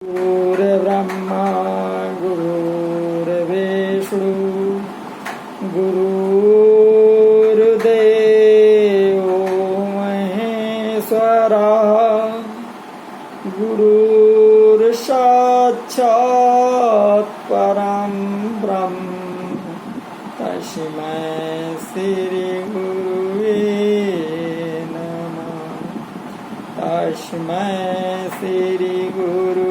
गुरुर्ब्रह्मा गुरुर्विष्णु गुरुर्देवो महेश्वरा गुरुर्साक्षात् परं ब्रह्म तस्मै श्री गुरुवे नमः। तस्मै श्री गुरुवे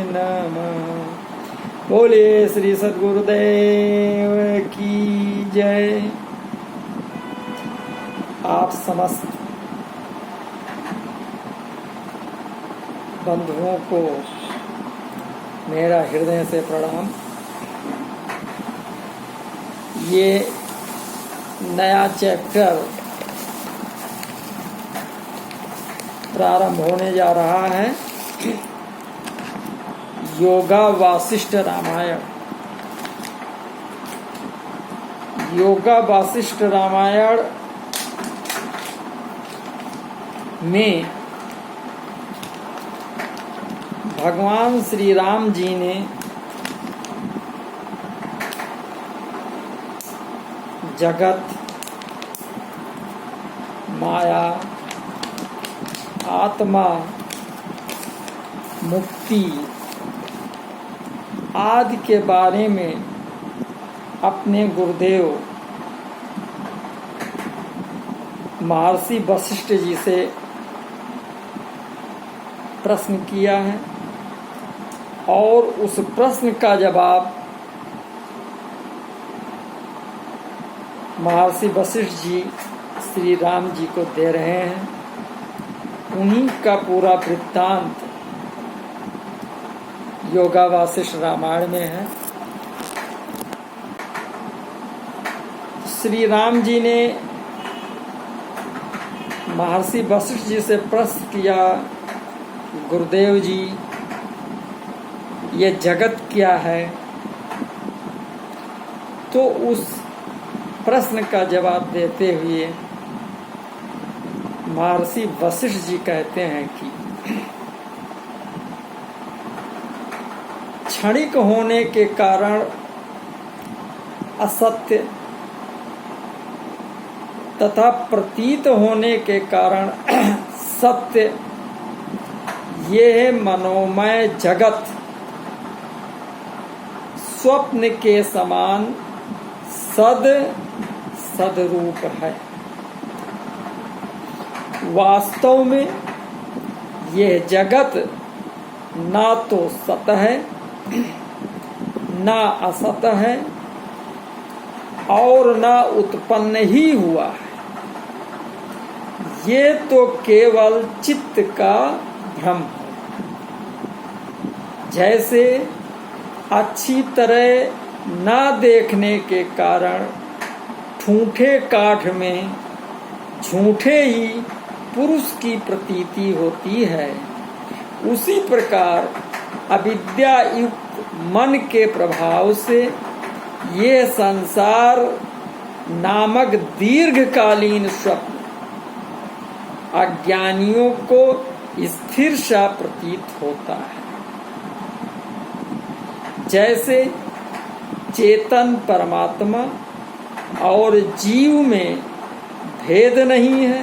नमः। बोलिए श्री सद्गुरुदेव की जय। आप समस्त बंधुओं को मेरा हृदय से प्रणाम। ये नया चैप्टर प्रारंभ होने जा रहा है। योगा वासिष्ठ रामायण। योगा वासिष्ठ रामायण में भगवान श्री राम जी ने जगत, माया, आत्मा, मुक्ति आदि के बारे में अपने गुरुदेव महर्षि वशिष्ठ जी से प्रश्न किया है और उस प्रश्न का जवाब महर्षि वशिष्ठ जी श्री राम जी को दे रहे हैं। उन्हीं का पूरा वृत्तांत योगा वासिष्ठ रामायण में है। श्री राम जी ने महर्षि वशिष्ठ जी से प्रश्न किया, गुरुदेव जी ये जगत क्या है? तो उस प्रश्न का जवाब देते हुए महर्षि वशिष्ठ जी कहते हैं कि क्षणिक होने के कारण असत्य तथा प्रतीत होने के कारण सत्य, ये है मनोमय जगत स्वप्न के समान सदरूप है। वास्तव में यह जगत ना तो सत है ना असत है और ना उत्पन्न ही हुआ है। ये तो केवल चित्त का भ्रम है। जैसे अच्छी तरह ना देखने के कारण ठूठे काठ में झूठे ही पुरुष की प्रतीति होती है, उसी प्रकार अविद्या युक्त मन के प्रभाव से ये संसार नामक दीर्घकालीन स्वप्न अज्ञानियों को स्थिर सा प्रतीत होता है। जैसे चेतन परमात्मा और जीव में भेद नहीं है,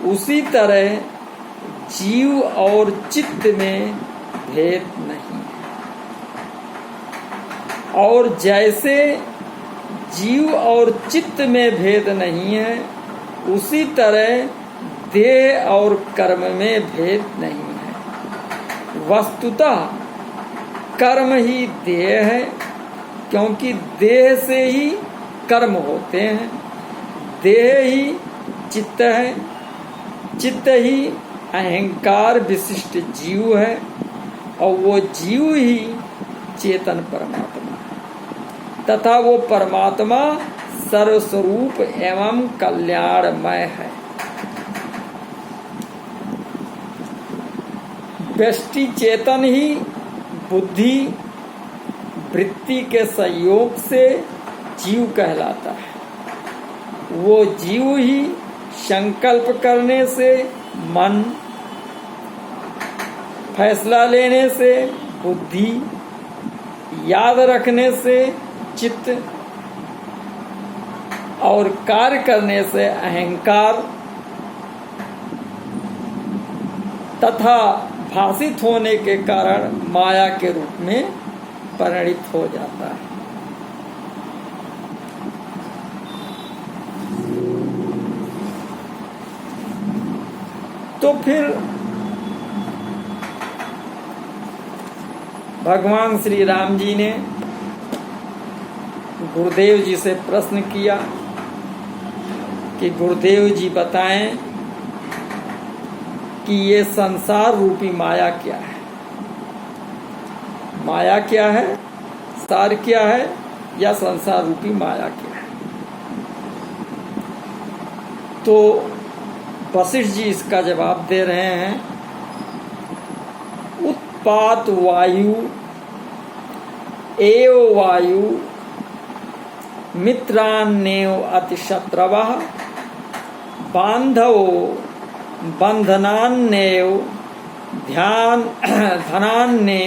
उसी तरह जीव और चित्त में भेद नहीं है। और जैसे जीव और चित्त में भेद नहीं है, उसी तरह देह और कर्म में भेद नहीं है। वस्तुतः कर्म ही देह है, क्योंकि देह से ही कर्म होते हैं। देह ही चित्त है, चित्त ही अहंकार विशिष्ट जीव है और वो जीव ही चेतन परमात्मा है तथा वो परमात्मा सर्वस्वरूप एवं कल्याणमय है। व्यष्टि चेतन ही बुद्धि वृत्ति के संयोग से जीव कहलाता है। वो जीव ही संकल्प करने से मन, फैसला लेने से बुद्धि, याद रखने से चित्त और कार्य करने से अहंकार तथा भाषित होने के कारण माया के रूप में परिणित हो जाता है। तो फिर भगवान श्री राम जी ने गुरुदेव जी से प्रश्न किया कि गुरुदेव जी बताएं कि ये संसार रूपी माया क्या है। माया क्या है, सार क्या है, या संसार रूपी माया क्या है। तो वशिष्ठ जी इसका जवाब दे रहे हैं, उत्पात वायु एव वायु मित्रान्नेव अतिशत्रवः बांधवो बंधनान्नेव ध्यान धनान्ने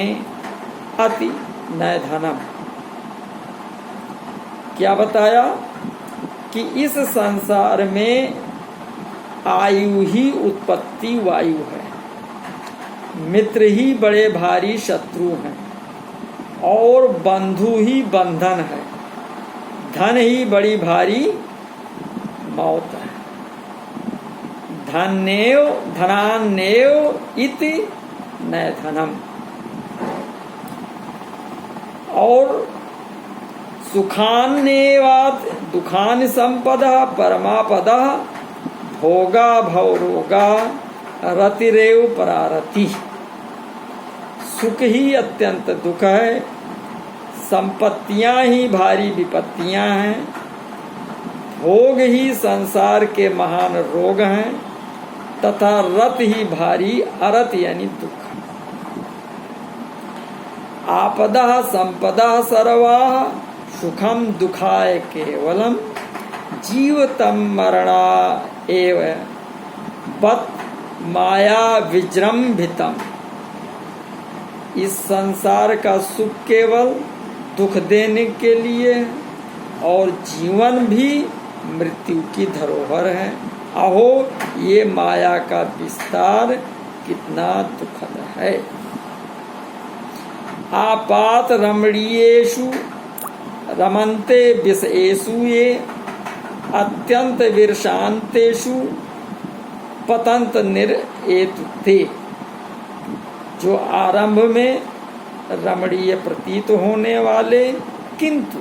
अति न धनम। क्या बताया कि इस संसार में आयु ही उत्पत्ति वायु है, मित्र ही बड़े भारी शत्रु हैं, और बंधु ही बंधन है, धन ही बड़ी भारी मौत है। धन्नेव धनान्नेव इति न धनम। और सुखान्नेवात् दुखानि संपदः परमापदः भोगा भवरोगा रतिरेव परारति। सुख ही अत्यंत दुख है, संपत्तियां ही भारी विपत्तियां हैं, भोग ही संसार के महान रोग हैं, तथा रत ही भारी अरत यानी दुख। आपदा संपदा सर्वाः सुखम दुखाय केवलम जीवतम मरणा एव बत माया विजृंभितम। इस संसार का सुख केवल दुख देने के लिए और जीवन भी मृत्यु की धरोहर है। अहो ये माया का विस्तार कितना दुखद है। आपात रमणीयेषु रमन्ते विषयेषु ये अत्यंत विरशान्तेषु पतंत निरेतुते। जो आरंभ में रमणीय प्रतीत होने वाले किंतु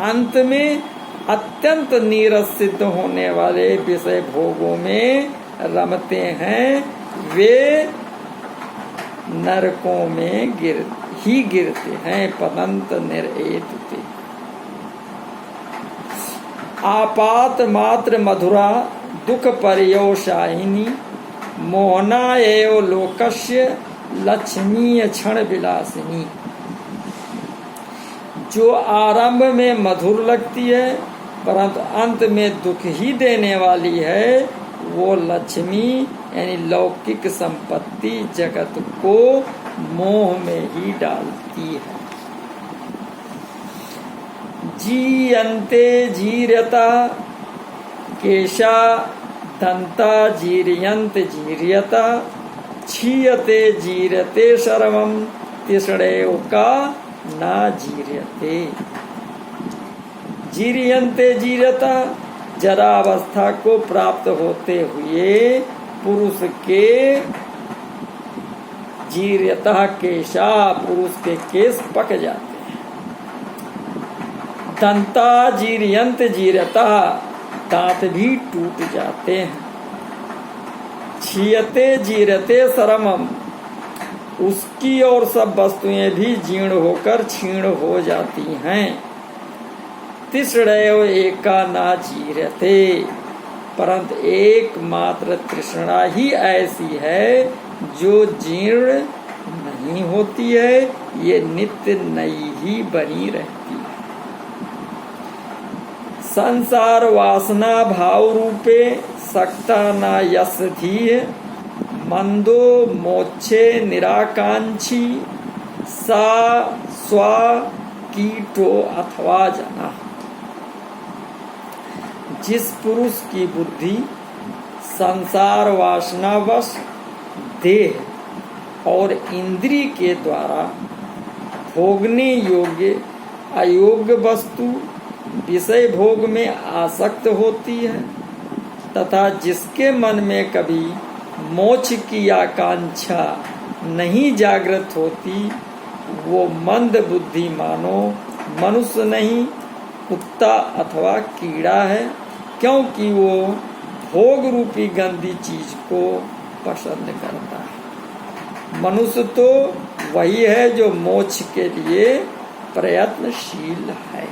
अंत में अत्यंत नीरस सिद्ध होने वाले विषय भोगों में रमते हैं, वे नरकों में गिरते हैं। पतंत निरेतुते। आपात मात्र मधुरा दुख पर्यवसायिनी मोहना एव लोकस्य लक्ष्मीय क्षण विलासिनी। जो आरंभ में मधुर लगती है परंतु अंत में दुख ही देने वाली है, वो लक्ष्मी यानी लौकिक संपत्ति जगत को मोह में ही डालती है। जीयन्ते जीर्यता केशा दंता जीर्यन्त जीर्यता क्षीयते जीर्यते शर्मम तिसड़ेव का ना जीर्यते। जीर्यन्ते जीर्यता जरावस्था को प्राप्त होते हुए पुरुष के जीर्यता केशा पुरुष के केस पक जाते हैं। दंता जीर्यन्त जीर्यता दांत भी टूट जाते हैं। क्षीयते जीर्यते शर्मम उसकी और सब वस्तुएं भी जीर्ण होकर क्षीण हो जाती हैं। तिसड़ेव एका ना जीर्यते परंतु एकमात्र तृष्णा ही ऐसी है जो जीर्ण नहीं होती है, ये नित्य नई ही बनी रहती है। संसार वासना भाव रूपे सकता ना यस धीय मंदो तुच्छे निराकांक्षी सा स्व कीटो अथवा जना। जिस पुरुष की बुद्धि संसार वासनावश देह और इंद्रिय के द्वारा भोगने योग्य अयोग्य वस्तु विषय भोग में आसक्त होती है तथा जिसके मन में कभी मोक्ष की आकांक्षा नहीं जागृत होती, वो मंद बुद्धि मानो मनुष्य नहीं कुत्ता अथवा कीड़ा है, क्योंकि वो भोग रूपी गंदी चीज को पसंद करता है। मनुष्य तो वही है जो मोक्ष के लिए प्रयत्नशील है।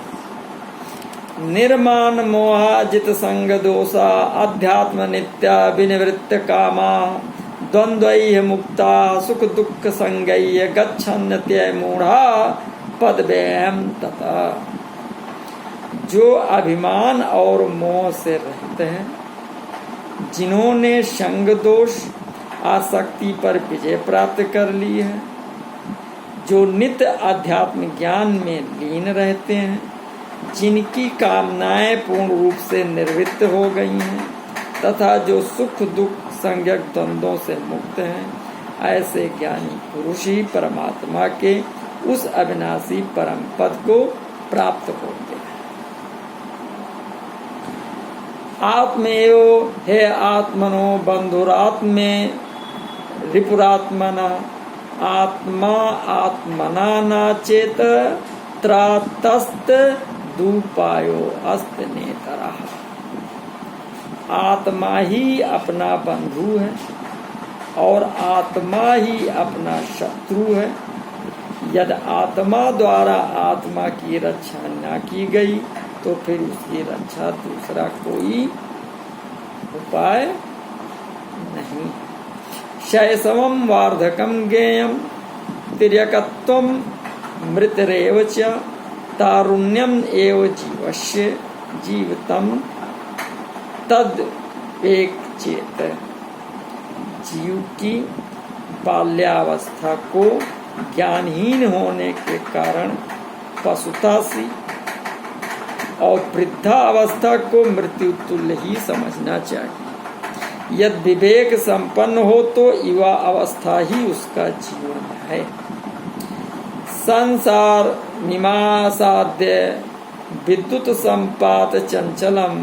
निर्माण मोहाजित संग दोषा अध्यात्म नित्या विनिवृत्त कामा द्वंद्वैः मुक्ता सुख दुख संगैः गच्छन्त्यय मूढ़ा पदव्ययम् तथा। जो अभिमान और मोह से रहित हैं, जिन्होंने संग दोष आसक्ति पर विजय प्राप्त कर ली है, जो नित्य अध्यात्म ज्ञान में लीन रहते हैं, जिनकी कामनाएं पूर्ण रूप से निवृत्त हो गई हैं तथा जो सुख दुख संज्ञक द्वंद्वों से मुक्त हैं, ऐसे ज्ञानी पुरुष ही परमात्मा के उस अविनाशी परम पद को प्राप्त होते हैं। आत्मेयो हे आत्मनो बंधुरात्मे रिपुरात्मना आत्मा आत्मना नाचेत त्रातस्त दूपायो अस्त नेतरः। आत्मा ही अपना बंधु है और आत्मा ही अपना शत्रु है। यदि आत्मा द्वारा आत्मा की रक्षा न की गई तो फिर उसकी रक्षा दूसरा कोई उपाय नहीं। शैशवम वार्धकम ज्ञेयम तिर्यकत्वम मृतरेव च तारुण्यम एव जीवस्य जीवतम तद एक चेत। जीव की बाल्यावस्था को ज्ञानहीन होने के कारण पशुता सी और वृद्धावस्था को मृत्यु तुल्य ही समझना चाहिए। यदि विवेक संपन्न हो तो युवा अवस्था ही उसका जीवन है। संसार निमासाद्य विद्युत संपात चंचलम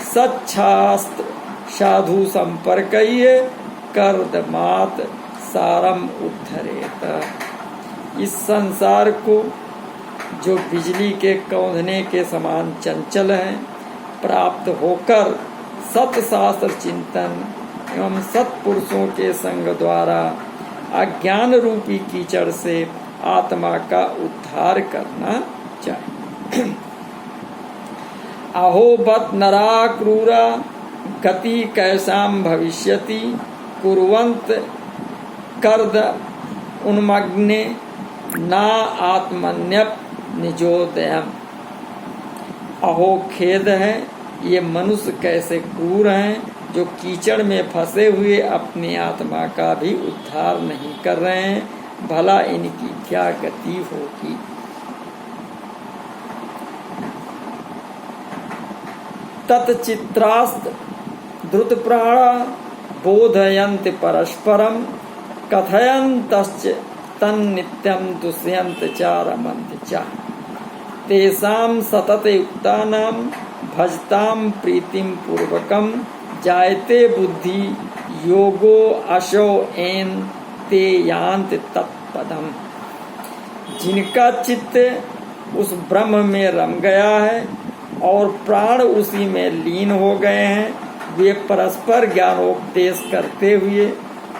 सच्छास्त्र साधु संपर्क कर्दमात सारम उद्धरेत। इस संसार को जो बिजली के कौंधने के समान चंचल है, प्राप्त होकर सतशास्त्र चिंतन एवं सत्पुरुषों के संग द्वारा अज्ञान रूपी कीचड़ से आत्मा का उद्धार करना चाहिए। अहोबत नरा क्रूरा गति कैसाम भविष्यति कुर्वन्त कर्द उन्मग्ने ना आत्मन्यप निजोदयम। अहो खेद है, ये मनुष्य कैसे क्रूर हैं जो कीचड़ में फंसे हुए अपनी आत्मा का भी उद्धार नहीं कर रहे हैं। भला इनकी क्या गति होगी। तत्चित्रास्त द्रुत प्राणा बोधयन्ति परस्परम कथयन्तश्च तन्नित्यं दुष्यन्त च रमन्ति च। तेषां सतत युक्तानां भजतां प्रीतिं पूर्वकं जायते बुद्धि योगो अशो एन ते यान्ति तत्पदम्। जिनका चित्त उस ब्रह्म में रम गया है और प्राण उसी में लीन हो गए हैं, वे परस्पर ज्ञानोपदेश करते हुए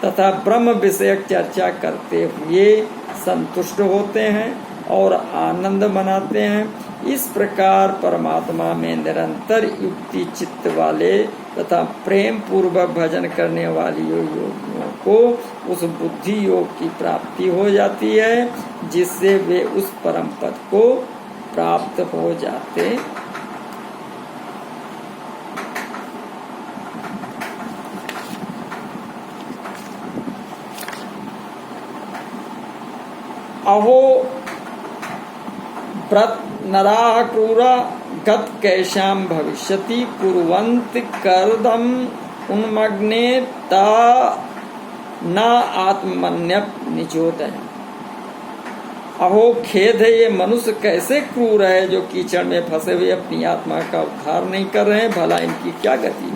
तथा ब्रह्म विषयक चर्चा करते हुए संतुष्ट होते हैं और आनंद मनाते हैं। इस प्रकार परमात्मा में निरंतर युक्ति चित्त वाले तथा प्रेम पूर्वक भजन करने वाली योगियों को उस बुद्धि योग की प्राप्ति हो जाती है, जिससे वे उस परम पद को प्राप्त हो जाते। अहो व्रत नराः क्रूरा गत कैशाम भविष्यति कुर्वन्ति कर्दम उन्मग्ने ता न आत्मन्यप निजोदय। अहो खेद है, ये मनुष्य कैसे क्रूर है जो कीचड़ में फंसे हुए अपनी आत्मा का उद्धार नहीं कर रहे हैं। भला इनकी क्या गति।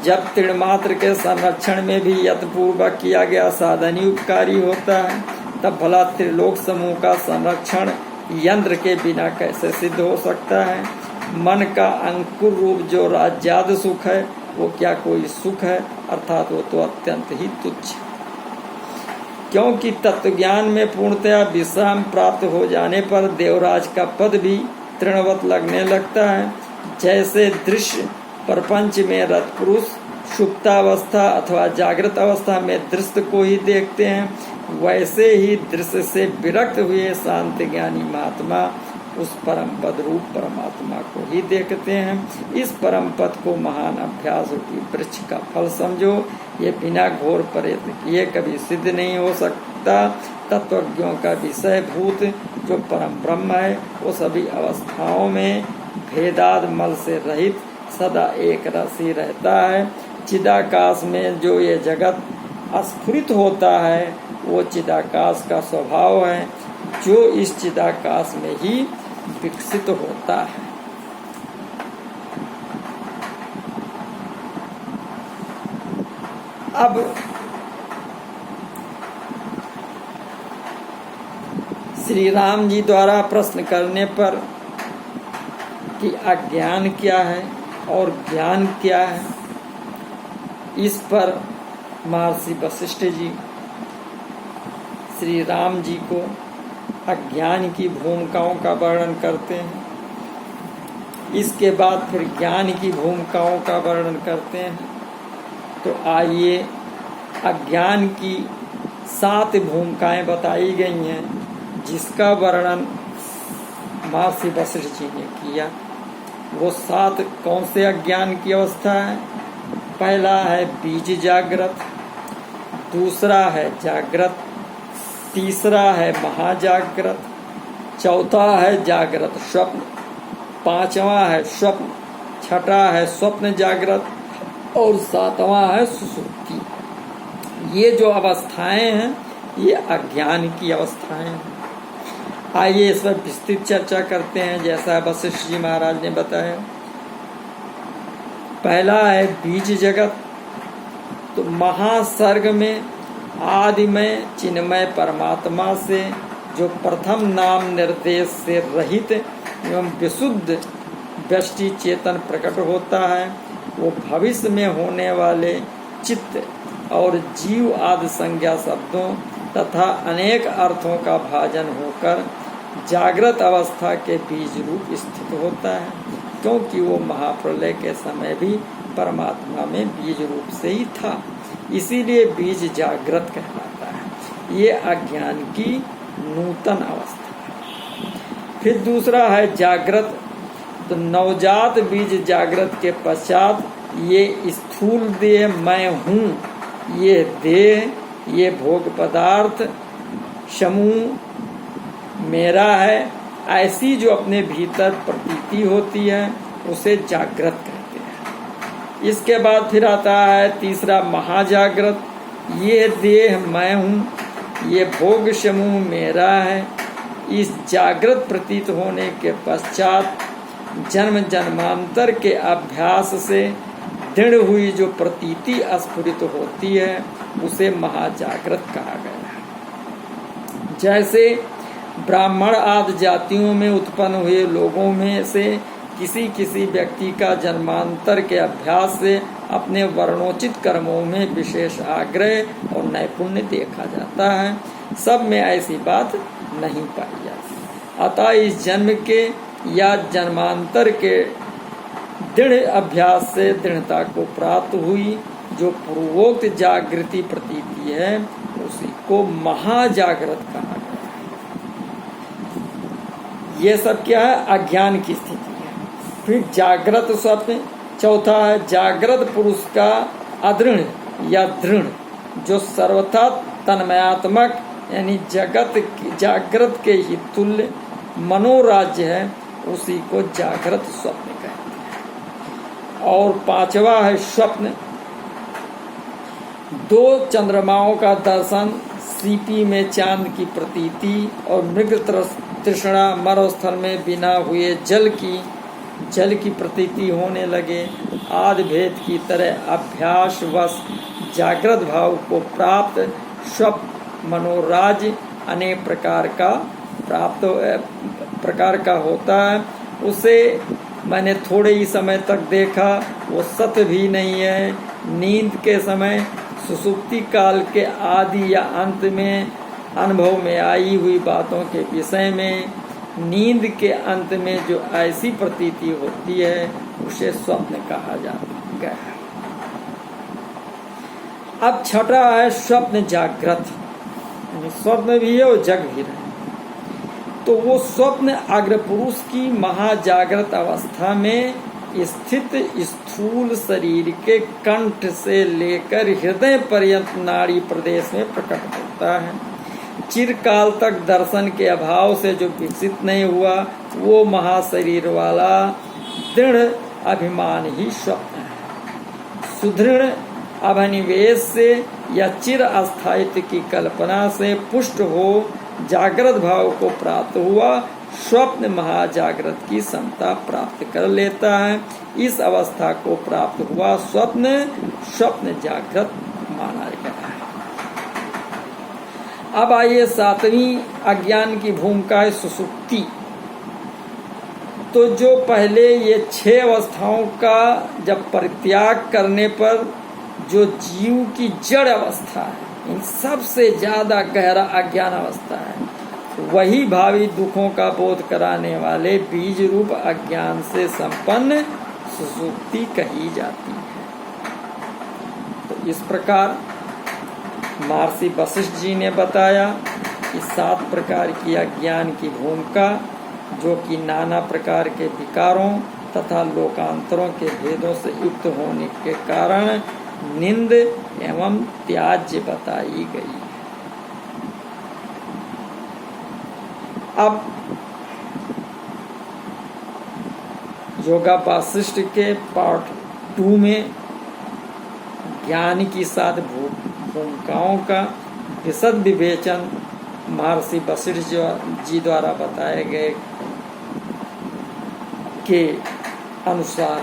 जब तृणमात्र के संरक्षण में भी यत्नपूर्वक किया गया साधन ही उपकारी होता है, तब भला त्रिलोक समूह का संरक्षण यंत्र के बिना कैसे सिद्ध हो सकता है। मन का अंकुर रूप जो राज्याद सुख है वो क्या कोई सुख है, अर्थात वो तो अत्यंत ही तुच्छ। क्योंकि तत्वज्ञान में पूर्णतया विश्राम प्राप्त हो जाने पर देवराज का पद भी तृणवत लगने लगता है। जैसे दृश्य प्रपंच में रत पुरुष सुप्तावस्था अथवा जागृत अवस्था में दृश्य को ही देखते हैं, वैसे ही दृश्य से विरक्त हुए शांत ज्ञानी महात्मा उस परम पद रूप परमात्मा को ही देखते हैं। इस परम पद को महान अभ्यास रूपी वृक्ष का फल समझो। ये बिना घोर प्रयत्न किए कभी सिद्ध नहीं हो सकता। तत्वज्ञों का विषय भूत जो परम ब्रह्म है वो सभी अवस्थाओं में भेदाद मल से रहित सदा एक रस ही रहता है। चिदाकाश में जो ये जगत स्फुरित होता है वो चिदाकाश का स्वभाव है, जो इस चिदाकाश में ही विकसित होता है। अब श्री राम जी द्वारा प्रश्न करने पर कि अज्ञान क्या है और ज्ञान क्या है, इस पर महर्षि वशिष्ठ जी श्री राम जी को अज्ञान की भूमिकाओं का वर्णन करते हैं। इसके बाद फिर ज्ञान की भूमिकाओं का वर्णन करते हैं। तो आइए, अज्ञान की 7 भूमिकाएं बताई गई हैं जिसका वर्णन महर्षि वशिष्ठ जी ने किया। वो 7 कौन से अज्ञान की अवस्था है। पहला है बीज जागृत, दूसरा है जागृत, तीसरा है महाजागृत, चौथा है जागृत स्वप्न, पांचवा है स्वप्न, छठा है स्वप्न जागृत और 7वां है सुसुप्ति। ये जो अवस्थाएं हैं ये अज्ञान की अवस्थाएं हैं। आइए इस पर विस्तृत चर्चा करते हैं जैसा वशिष्ठ जी महाराज ने बताया। पहला है बीज जगत। तो महासर्ग में आदि में चिन्मय परमात्मा से जो प्रथम नाम निर्देश से रहित एवं विशुद्ध व्यष्टि चेतन प्रकट होता है, वो भविष्य में होने वाले चित्त और जीव आदि संज्ञा शब्दों तथा अनेक अर्थों का भाजन होकर जागृत अवस्था के बीज रूप स्थित होता है, क्योंकि वो महाप्रलय के समय भी परमात्मा में बीज रूप से ही था, इसीलिए बीज जागृत कहलाता है। ये अज्ञान की नूतन अवस्था है। फिर दूसरा है जागृत। तो नवजात बीज जागृत के पश्चात ये स्थूल देह मैं हूँ, ये देह, ये भोग पदार्थ समूह मेरा है, ऐसी जो अपने भीतर प्रतीति होती है उसे जागृत कहते हैं। इसके बाद फिर आता है तीसरा महाजागृत। ये देह मैं हूँ, ये भोग समूह मेरा है। इस जागृत प्रतीत होने के पश्चात जन्म जन्मांतर के अभ्यास से दृढ़ हुई जो प्रतीति स्फुरित होती है उसे महाजागृत कहा गया है। जैसे ब्राह्मण आदि जातियों में उत्पन्न हुए लोगों में से किसी किसी व्यक्ति का जन्मांतर के अभ्यास से अपने वर्णोचित कर्मों में विशेष आग्रह और नैपुण्य देखा जाता है, सब में ऐसी बात नहीं पाई जाती। अतः इस जन्म के या जन्मांतर के दृढ़ अभ्यास से दृढ़ता को प्राप्त हुई जो पूर्वोक्त जागृति प्रतीति है उसी को महाजागृत कहा गया है। ये सब क्या है? अज्ञान की स्थिति है। फिर जागृत स्वप्न। चौथा है जागृत पुरुष का अदृढ़ या दृढ़ जो सर्वथा तन्मयात्मक यानी जागृत के ही तुल्य मनोराज्य है, उसी को जागृत स्वप्न कहते हैं। और पांचवा है स्वप्न। 2 चंद्रमाओं का दर्शन, सीपी में चांद की प्रतीति और मृग तृष्णा मरुस्थल में बिना हुए जल की प्रतीति होने लगे, आदि भेद की तरह अभ्यासवश जागृत भाव को प्राप्त स्वप्न मनोराज्य अनेक प्रकार का होता है। उसे मैंने थोड़े ही समय तक देखा, वो सत्य भी नहीं है। नींद के समय सुसुप्ति काल के आदि या अंत में अनुभव में आई हुई बातों के विषय में नींद के अंत में जो ऐसी प्रतीति होती है उसे स्वप्न कहा जाता है। अब छठा है स्वप्न जागृत, स्वप्न भी है और जग भी रहे। तो वो स्वप्न अग्रपुरुष की महाजागृत अवस्था में स्थित स्थूल शरीर के कंठ से लेकर हृदय पर्यंत नाड़ी प्रदेश में प्रकट होता है। चिरकाल तक दर्शन के अभाव से जो विकसित नहीं हुआ, वो महाशरीर वाला दृढ़ अभिमान ही स्वप्न है। सुदृढ़ अभिनिवेश से या चिर अस्थायित्व की कल्पना से पुष्ट हो जागृत भाव को प्राप्त हुआ स्वप्न महाजागृत की समता प्राप्त कर लेता है। इस अवस्था को प्राप्त हुआ स्वप्न जागृत माना गया है। अब आइए 7वीं अज्ञान की भूमिका है सुसुप्ति। तो जो पहले ये 6 अवस्थाओं का जब परित्याग करने पर जो जीव की जड़ अवस्था है, इन सबसे ज्यादा गहरा अज्ञान अवस्था है, वही भावी दुखों का बोध कराने वाले बीज रूप अज्ञान से संपन्न सुसुप्ति कही जाती है। तो इस प्रकार महर्षि वशिष्ठ जी ने बताया कि 7 प्रकार की अज्ञान की भूमिका, जो कि नाना प्रकार के विकारों तथा लोकांतरों के भेदों से युक्त होने के कारण निंद एवं त्याज्य बताई गई। अब योगा वासिष्ठ के पार्ट 2 में ज्ञान की 7 भूमिकाओं का विशद विवेचन महर्षि वशिष्ठ जी द्वारा बताए गए के अनुसार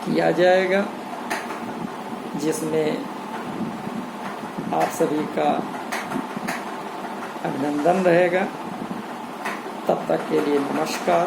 किया जाएगा, जिसमें आप सभी का अभिनंदन रहेगा। तब तक के लिए नमस्कार।